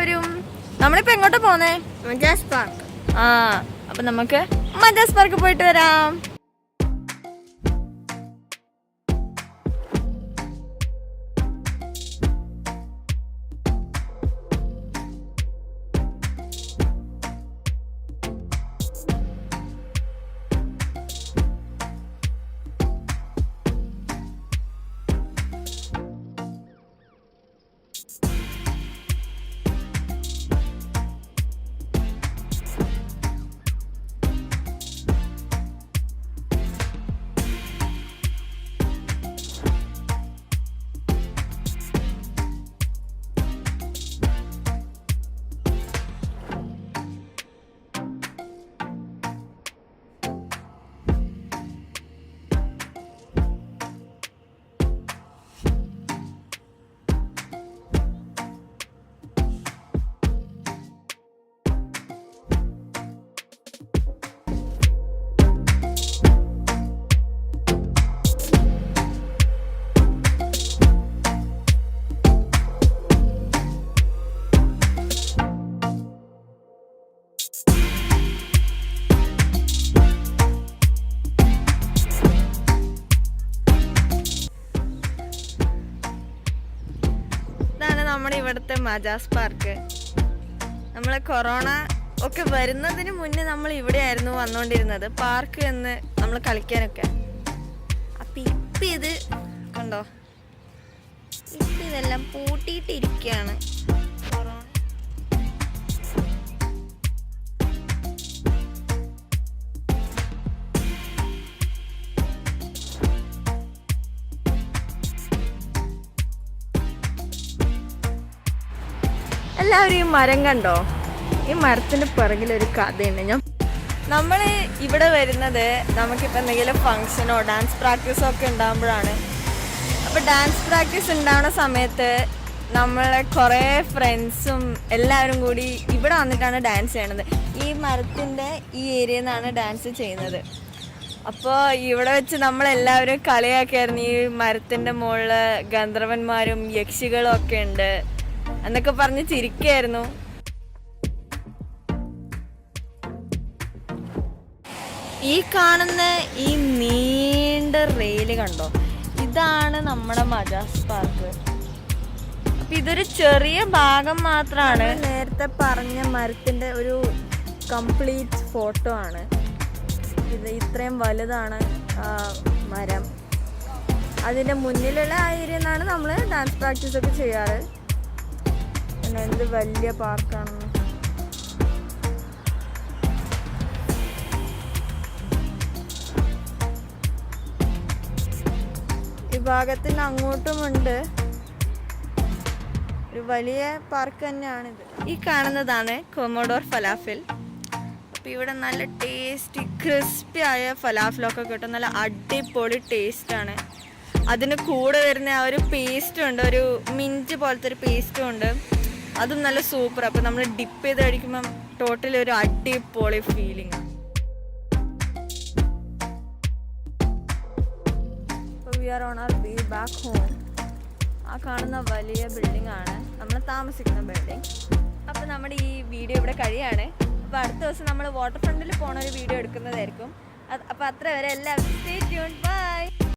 എല്ലാവരും. നമ്മളിപ്പോ എങ്ങോട്ടാ പോന്നേ? Majaz park. അപ്പൊ നമുക്ക് മജാസ് പാർക്ക് പോയിട്ട് വരാം. നമ്മുടെ ഇവിടുത്തെ മജാസ് പാർക്ക്. നമ്മളെ കൊറോണ ഒക്കെ വരുന്നതിന് മുന്നേ നമ്മൾ ഇവിടെ ആയിരുന്നു വന്നുകൊണ്ടിരുന്നത്, പാർക്ക് എന്ന് നമ്മൾ കളിക്കാനൊക്കെ. അപ്പൊ ഇപ്പം ഇത് കണ്ടോ, ഇപ്പം ഇതെല്ലാം പൂട്ടിയിട്ടിരിക്കുകയാണ്. കൊറോണ എല്ലാവരും ഈ മരം കണ്ടോ? ഈ മരത്തിന് പിറകിലൊരു കഥയുണ്ട്. നമ്മൾ ഇവിടെ വരുന്നത് നമുക്കിപ്പോൾ എന്തെങ്കിലും ഫങ്ഷനോ ഡാൻസ് പ്രാക്ടീസോ ഒക്കെ ഉണ്ടാകുമ്പോഴാണ്. അപ്പോൾ ഡാൻസ് പ്രാക്ടീസ് ഉണ്ടാവുന്ന സമയത്ത് നമ്മളെ കുറേ ഫ്രണ്ട്സും എല്ലാവരും കൂടി ഇവിടെ വന്നിട്ടാണ് ഡാൻസ് ചെയ്യണത്. ഈ മരത്തിൻ്റെ ഈ ഏരിയയിൽ നിന്നാണ് ഡാൻസ് ചെയ്യുന്നത്. അപ്പോൾ ഇവിടെ വെച്ച് നമ്മളെല്ലാവരും കളിയാക്കിയായിരുന്നു, ഈ മരത്തിൻ്റെ മുകളിൽ ഗന്ധർവന്മാരും യക്ഷികളും ഒക്കെ ഉണ്ട് എന്നൊക്കെ പറഞ്ഞ് ചിരിക്കായിരുന്നു. ഈ കാണുന്ന ഈ നീണ്ട റെയില് കണ്ടോ, ഇതാണ് നമ്മുടെ മജാസ് പാർക്ക്. അപ്പൊ ഇതൊരു ചെറിയ ഭാഗം മാത്രമാണ്. നേരത്തെ പറഞ്ഞ മരത്തിന്റെ ഒരു കംപ്ലീറ്റ് ഫോട്ടോ ആണ് ഇത്. ഇത്രയും വലുതാണ് മരം. അതിന്റെ മുന്നിലുള്ള ആ ഏരിയ നിന്നാണ് നമ്മൾ ഡാൻസ് പ്രാക്ടീസ് ഒക്കെ ചെയ്യാറ്. എന്ത് വലിയ പാർക്കാണ്. ഈ ഭാഗത്തിന് അങ്ങോട്ടുമുണ്ട് ഒരു വലിയ പാർക്ക് തന്നെയാണിത്. ഈ കാണുന്നതാണ് കൊമോഡോർ ഫലാഫിൽ. അപ്പം ഇവിടെ നല്ല ടേസ്റ്റി ക്രിസ്പി ആയ ഫലാഫിലൊക്കെ കിട്ടും. നല്ല അടിപൊളി ടേസ്റ്റാണ്. അതിന് കൂടെ വരുന്ന ആ ഒരു പേസ്റ്റും ഉണ്ട്, ഒരു മിൻറ്റ് പോലത്തെ ഒരു പേസ്റ്റും ഉണ്ട്. അതും നല്ല സൂപ്പർ. അപ്പം നമ്മൾ ഡിപ്പ് ചെയ്ത് കഴിക്കുമ്പം ടോട്ടലി ഒരു അടിപൊളി feeling. We are on our way back home. ആ കാണുന്ന വലിയ ബിൽഡിംഗ് ആണ് നമ്മൾ താമസിക്കുന്ന ബിൽഡിംഗ്. അപ്പം നമ്മുടെ ഈ വീഡിയോ ഇവിടെ കഴിയാണ്. അപ്പോൾ അടുത്ത ദിവസം നമ്മൾ വാട്ടർ ഫ്രണ്ടിൽ പോണ ഒരു വീഡിയോ എടുക്കുന്നതായിരിക്കും. അപ്പോൾ അത്ര വരെ എല്ലാവരും സ്റ്റേ ട്യൂൺഡ്. ബൈ.